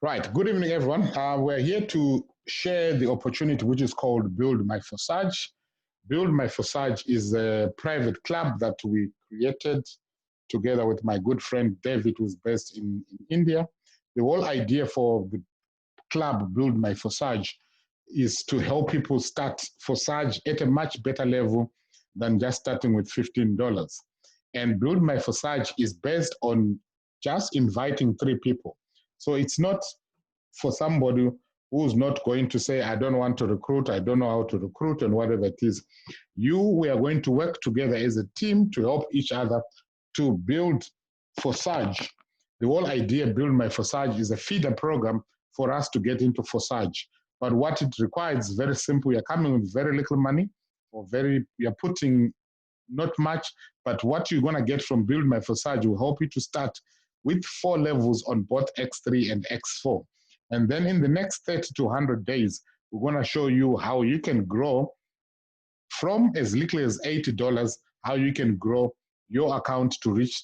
Right. Good evening, everyone. We're here to share the opportunity which is called Buildmyforsage. Buildmyforsage is a private club that we created together with my good friend David, who's based in India. The whole idea for the club Buildmyforsage is to help people start Forsage at a much better level than just starting with $15. And Buildmyforsage is based on just inviting 3 people. So it's not for somebody who's not going to say, I don't want to recruit, I don't know how to recruit, and whatever it is. We are going to work together as a team to help each other to build Forsage. The whole idea, Buildmyforsage, is a feeder program for us to get into Forsage. But what it requires is very simple. You're coming with very little money, you're putting not much, but what you're going to get from Buildmyforsage will help you to start with 4 levels on both X3 and X4. And then in the next 30 to 100 days, we're going to show you how you can grow from as little as $80, how you can grow your account to reach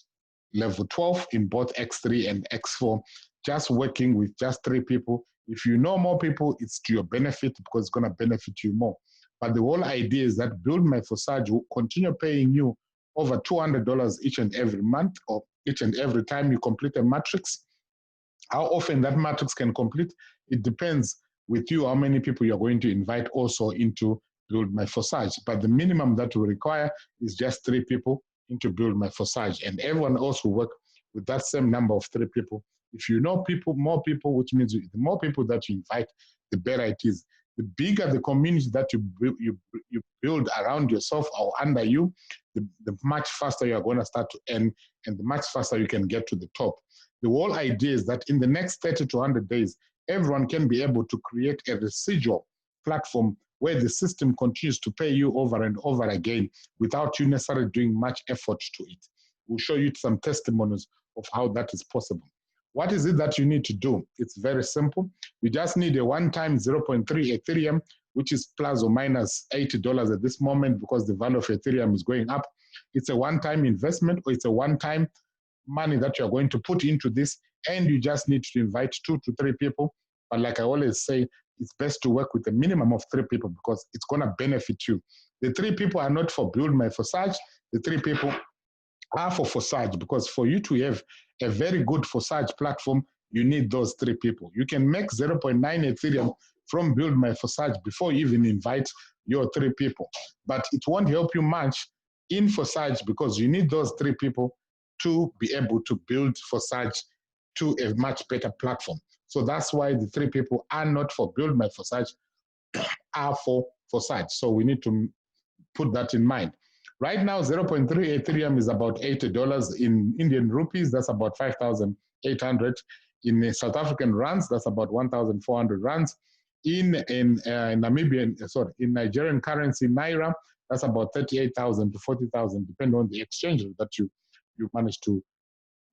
level 12 in both X3 and X4, just working with just 3 people. If you know more people, it's to your benefit because it's going to benefit you more. But the whole idea is that Buildmyforsage will continue paying you over $200 each and every month, or each and every time you complete a matrix. How often that matrix can complete, it depends with you how many people you're going to invite also into Buildmyforsage. But the minimum that we require is just 3 people into Buildmyforsage, and everyone else will work with that same number of 3 people. If you know more people, which means the more people that you invite, the better it is. The bigger the community that you build around yourself or under you, the much faster you are going to start to earn, and the much faster you can get to the top. The whole idea is that in the next 30 to 100 days, everyone can be able to create a residual platform where the system continues to pay you over and over again without you necessarily doing much effort to it. We'll show you some testimonies of how that is possible. What is it that you need to do? It's very simple. You just need a one-time 0.3 Ethereum, which is plus or minus $80 at this moment because the value of Ethereum is going up. It's a one-time investment, or it's a one-time money that you're going to put into this, and you just need to invite 2 to 3 people. But like I always say, it's best to work with a minimum of 3 people because it's going to benefit you. The 3 people are not for Buildmyforsage. The 3 people are for Forsage, because for you to have a very good Forsage platform, you need those 3 people. You can make 0.9 Ethereum from Buildmyforsage before you even invite your 3 people. But it won't help you much in Forsage because you need those 3 people to be able to build Forsage to a much better platform. So that's why the 3 people are not for Buildmyforsage, are for Forsage. So we need to put that in mind. Right now, 0.3 Ethereum is about $80 in Indian rupees. That's about 5,800. In South African rands, that's about 1,400 rands. In Nigerian currency, Naira, that's about 38,000 to 40,000, depending on the exchange rate that you manage to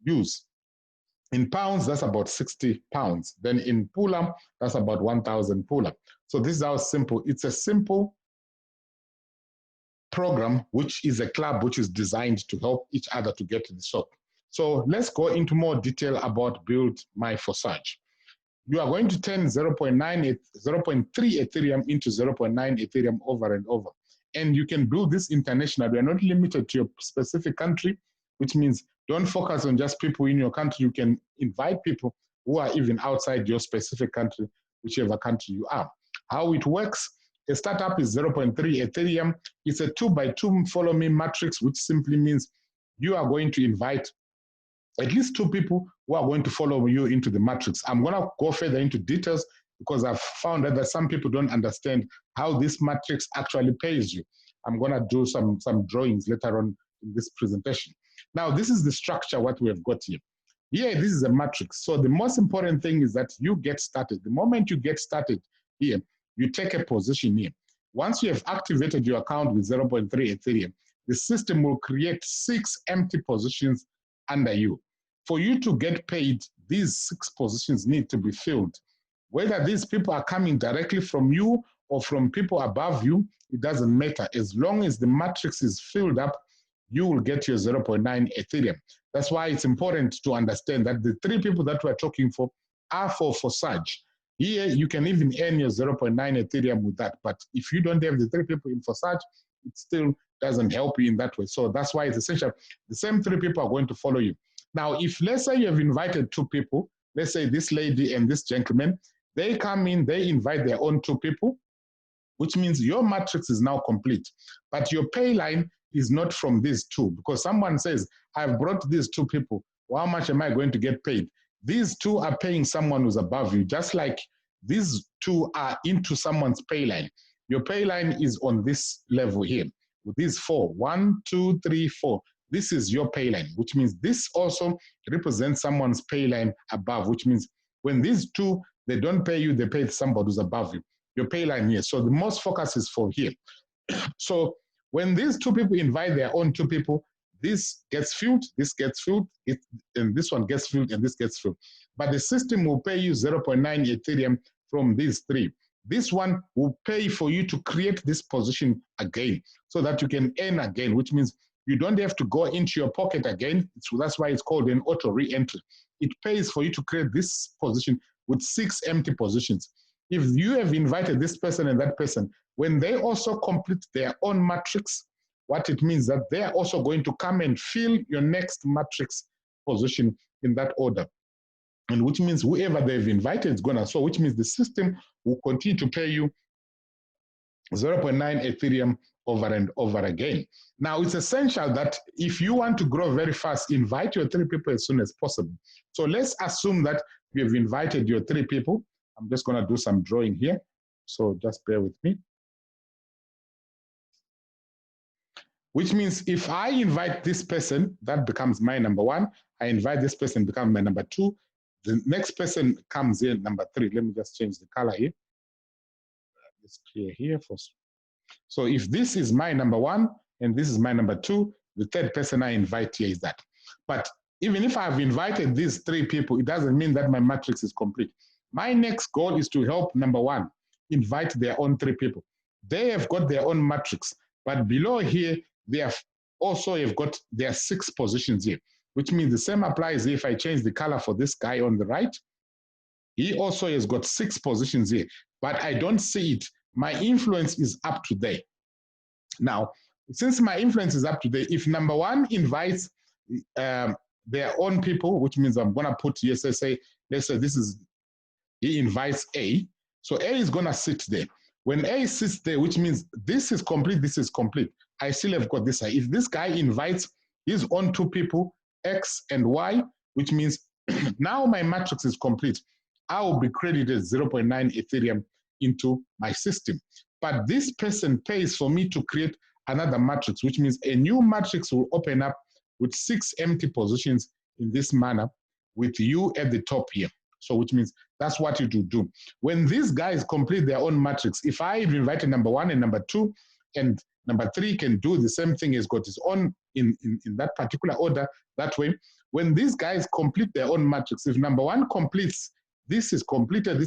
use. In pounds, that's about 60 pounds. Then in Pula, that's about 1,000 Pula. So this is how simple. It's a simple program, which is a club which is designed to help each other to get to the top. So let's go into more detail about Buildmyforsage. You are going to turn 0.3 Ethereum into 0.9 Ethereum over and over. And you can do this internationally. You are not limited to your specific country, which means don't focus on just people in your country. You can invite people who are even outside your specific country, whichever country you are. How it works: a startup is 0.3 Ethereum. It's a 2x2 follow me matrix, which simply means you are going to invite at least 2 people who are going to follow you into the matrix. I'm going to go further into details because I've found that some people don't understand how this matrix actually pays you. I'm going to do some drawings later on in this presentation. Now, this is the structure, what we have got here. Here, this is a matrix. So the most important thing is that you get started. The moment you get started here, you take a position here. Once you have activated your account with 0.3 Ethereum, the system will create 6 empty positions under you. For you to get paid, these 6 positions need to be filled. Whether these people are coming directly from you or from people above you, it doesn't matter. As long as the matrix is filled up, you will get your 0.9 Ethereum. That's why it's important to understand that the 3 people that we're talking for are for Forsage. Here, you can even earn your 0.9 Ethereum with that. But if you don't have the 3 people in Forsage, it still doesn't help you in that way. So that's why it's essential. The same 3 people are going to follow you. Now, if let's say you have invited 2 people, let's say this lady and this gentleman, they come in, they invite their own 2 people, which means your matrix is now complete. But your pay line is not from these 2, because someone says, I've brought these 2 people. Well, how much am I going to get paid? These 2 are paying someone who's above you, just like these 2 are into someone's pay line. Your pay line is on this level here, with these 4. 1, 2, 3, 4. This is your pay line, which means this also represents someone's pay line above, which means when these 2, they don't pay you, they pay somebody who's above you. Your pay line here. So the most focus is for here. So when these 2 people invite their own 2 people, this gets filled, this gets filled, and this one gets filled, and this gets filled. But the system will pay you 0.9 Ethereum from these 3. This one will pay for you to create this position again so that you can earn again, which means you don't have to go into your pocket again. That's why it's called an auto re-entry. It pays for you to create this position with 6 empty positions. If you have invited this person and that person, when they also complete their own matrix, what it means that they are also going to come and fill your next matrix position in that order. And which means whoever they've invited is gonna, so which means the system will continue to pay you 0.9 Ethereum over and over again. Now, it's essential that if you want to grow very fast, invite your 3 people as soon as possible. So let's assume that you have invited your 3 people. I'm just gonna do some drawing here. So just bear with me. Which means if I invite this person, that becomes my number 1. I invite this person, becomes my number 2. The next person comes in, number 3. Let me just change the color here. Let's clear here first. So if this is my number 1 and this is my number 2, the 3rd person I invite here is that. But even if I've invited these 3 people, it doesn't mean that my matrix is complete. My next goal is to help number 1 invite their own 3 people. They have got their own matrix, but below here, they have got their 6 positions here, which means the same applies if I change the color for this guy on the right. He also has got 6 positions here, but I don't see it. My influence is up to there. Now, since my influence is up to there, if number 1 invites their own people, which means I'm gonna put here, let's say this is, he invites A. So A is gonna sit there. When A sits there, which means this is complete, this is complete, I still have got this. If this guy invites his own 2 people, X and Y, which means now my matrix is complete, I will be credited 0.9 Ethereum into my system. But this person pays for me to create another matrix, which means a new matrix will open up with 6 empty positions in this manner with you at the top here. So which means that's what you do. When these guys complete their own matrix, if I invited number 1 and number 2, and number 3 can do the same thing, has got his own in that particular order, that way, when these guys complete their own matrix, if number 1 completes, this is completed,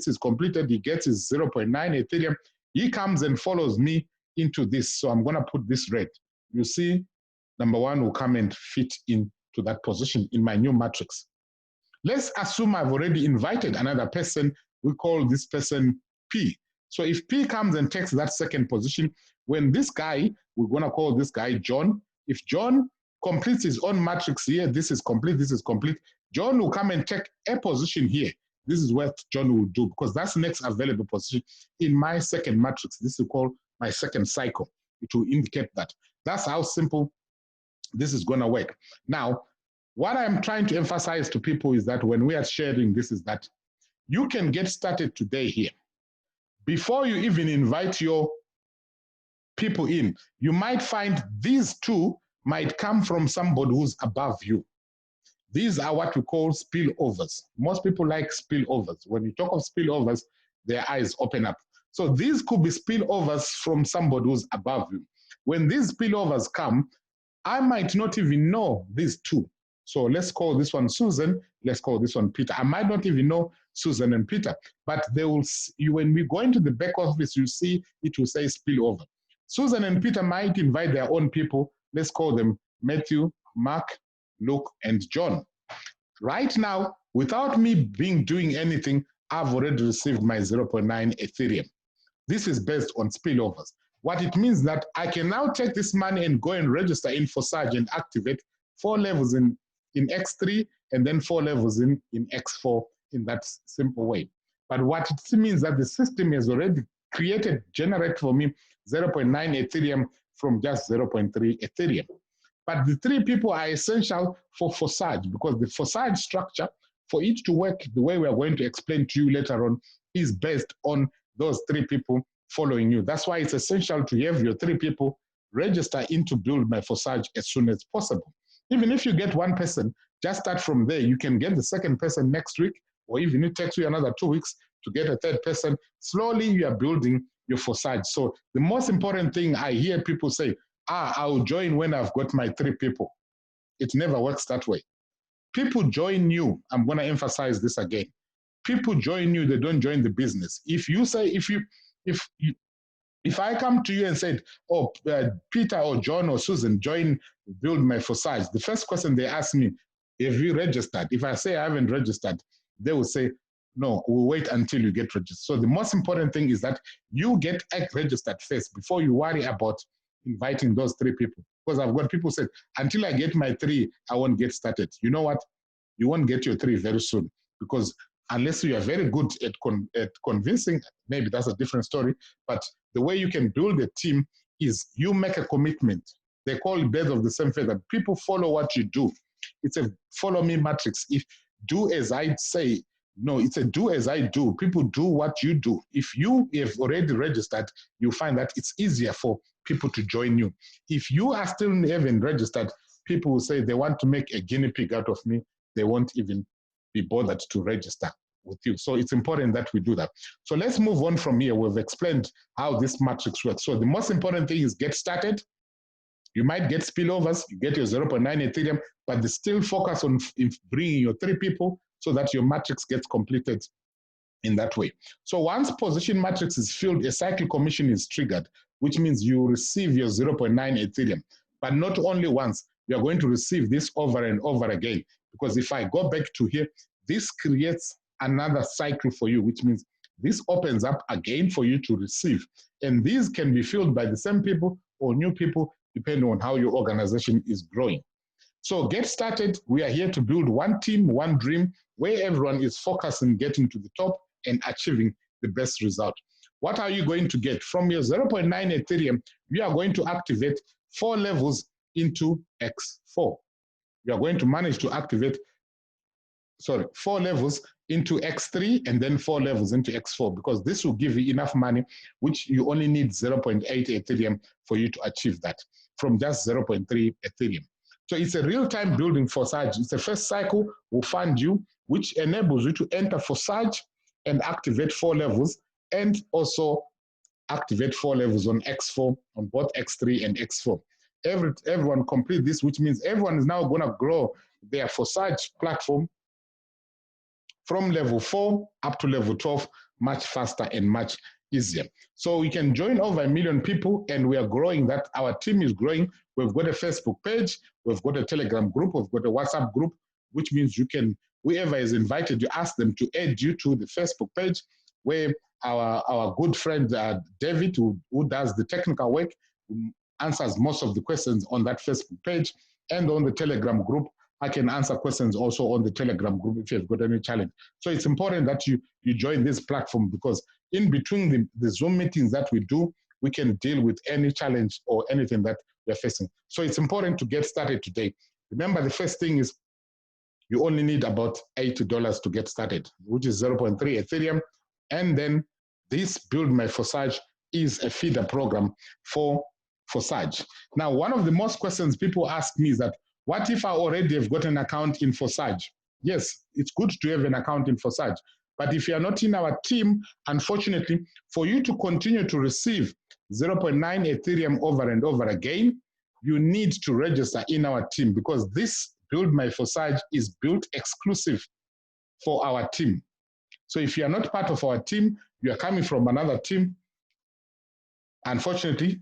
he gets his 0.9 Ethereum, he comes and follows me into this. So I'm gonna put this red. You see, number 1 will come and fit into that position in my new matrix. Let's assume I've already invited another person. We call this person P. So if P comes and takes that 2nd position, when this guy, we're gonna call this guy John. If John completes his own matrix here, this is complete, John will come and take a position here. This is what John will do, because that's the next available position in my 2nd matrix. This is called my 2nd cycle. It will indicate that. That's how simple this is gonna work. Now, what I'm trying to emphasize to people is that when we are sharing this, is that you can get started today here. Before you even invite your people in, you might find these 2 might come from somebody who's above you. These are what we call spillovers. Most people like spillovers. When you talk of spillovers, their eyes open up. So these could be spillovers from somebody who's above you. When these spillovers come, I might not even know these 2. So let's call this one Susan, let's call this one Peter. I might not even know Susan and Peter, but they will see, when we go into the back office, you see it will say spillover. Susan and Peter might invite their own people. Let's call them Matthew, Mark, Luke, and John. Right now, without me doing anything, I've already received my 0.9 Ethereum. This is based on spillovers. What it means that I can now take this money and go and register in Forsage and activate 4 levels in X3 and then 4 levels in X4 in that simple way. But what it means that the system has already generate for me 0.9 Ethereum from just 0.3 Ethereum. But the 3 people are essential for Forsage, because the Forsage structure, for it to work the way we are going to explain to you later on, is based on those 3 people following you. That's why it's essential to have your 3 people register into Buildmyforsage as soon as possible. Even if you get 1 person, just start from there. You can get the 2nd person next week, or even it takes you another 2 weeks to get a 3rd person. Slowly you are building your Forsage. So the most important thing I hear people say, I'll join when I've got my 3 people. It never works that way. People join you. I'm going to emphasize this again. People join you, they don't join the business. If you say, if I come to you and said, Peter or John or Susan, join Buildmyforsage, the first question they ask me, have you registered? If I say I haven't registered, they will say, no, we'll wait until you get registered. So the most important thing is that you get registered first before you worry about inviting those 3 people. Because I've got people say, until I get my 3, I won't get started. You know what? You won't get your 3 very soon, because unless you are very good at convincing, maybe that's a different story. But the way you can build a team is you make a commitment. They call it birds of the same feather. People follow what you do. It's a follow me matrix. If do as I say, no, it's a do as I do. People do what you do. If you have already registered, you find that it's easier for people to join you. If you are still haven't registered, people will say they want to make a guinea pig out of me. They won't even be bothered to register with you. So it's important that we do that. So let's move on from here. We've explained how this matrix works. So the most important thing is get started. You might get spillovers, you get your 0.9 Ethereum, but still focus on bringing your 3 people so that your matrix gets completed in that way. So once position matrix is filled, a cycle commission is triggered, which means you receive your 0.9 Ethereum. But not only once, you are going to receive this over and over again. Because if I go back to here, this creates another cycle for you, which means this opens up again for you to receive. And these can be filled by the same people or new people, depending on how your organization is growing. So get started. We are here to build one team, one dream, where everyone is focused on getting to the top and achieving the best result. What are you going to get? From your 0.9 Ethereum, you are going to activate 4 levels into X4. You are going to manage to activate 4 levels into X3 and then 4 levels into X4, because this will give you enough money, which you only need 0.8 Ethereum for you to achieve that from just 0.3 Ethereum. So it's a real-time building Forsage. It's the first cycle will fund you, which enables you to enter Forsage and activate 4 levels, and also activate 4 levels on X4, on both X3 and X4. Everyone complete this, which means everyone is now going to grow their Forsage platform from level 4 up to level 12 much faster and much easier. So we can join over 1 million people, and we are growing that. Our team is growing. We've got a Facebook page, we've got a Telegram group, we've got a WhatsApp group, which means you can, whoever is invited, you ask them to add you to the Facebook page, where our good friend David, who does the technical work, answers most of the questions on that Facebook page. And on the Telegram group, I can answer questions also on the Telegram group if you've got any challenge. So it's important that you join this platform, because in between the Zoom meetings that we do, we can deal with any challenge or anything that we're facing. So it's important to get started today. Remember, the first thing is you only need about $80 to get started, which is 0.3 Ethereum. And then this Buildmyforsage is a feeder program for Forsage. Now, one of the most questions people ask me is that, what if I already have got an account in Forsage? Yes, it's good to have an account in Forsage. But if you are not in our team, unfortunately, for you to continue to receive 0.9 Ethereum over and over again, you need to register in our team, because this Buildmyforsage is built exclusive for our team. So if you are not part of our team, you are coming from another team, unfortunately,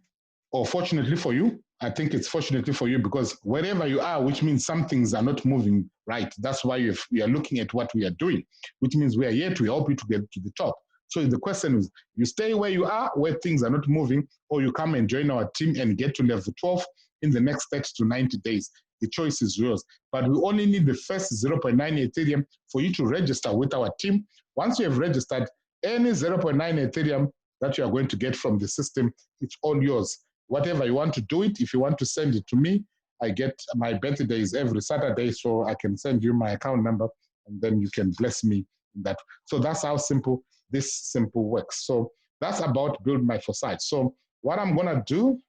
or fortunately for you, I think it's fortunately for you because wherever you are, which means some things are not moving right. That's why we are looking at what we are doing, which means we are here to help you to get to the top. So the question is, you stay where you are, where things are not moving, or you come and join our team and get to level 12 in the next 30 to 90 days. The choice is yours. But we only need the first 0.9 Ethereum for you to register with our team. Once you have registered, any 0.9 Ethereum that you are going to get from the system, it's all yours. Whatever you want to do it, if you want to send it to me, I get my birthday is every Saturday, so I can send you my account number and then you can bless me in that. So that's how simple this works. So that's about Buildmyforsage. So what I'm gonna do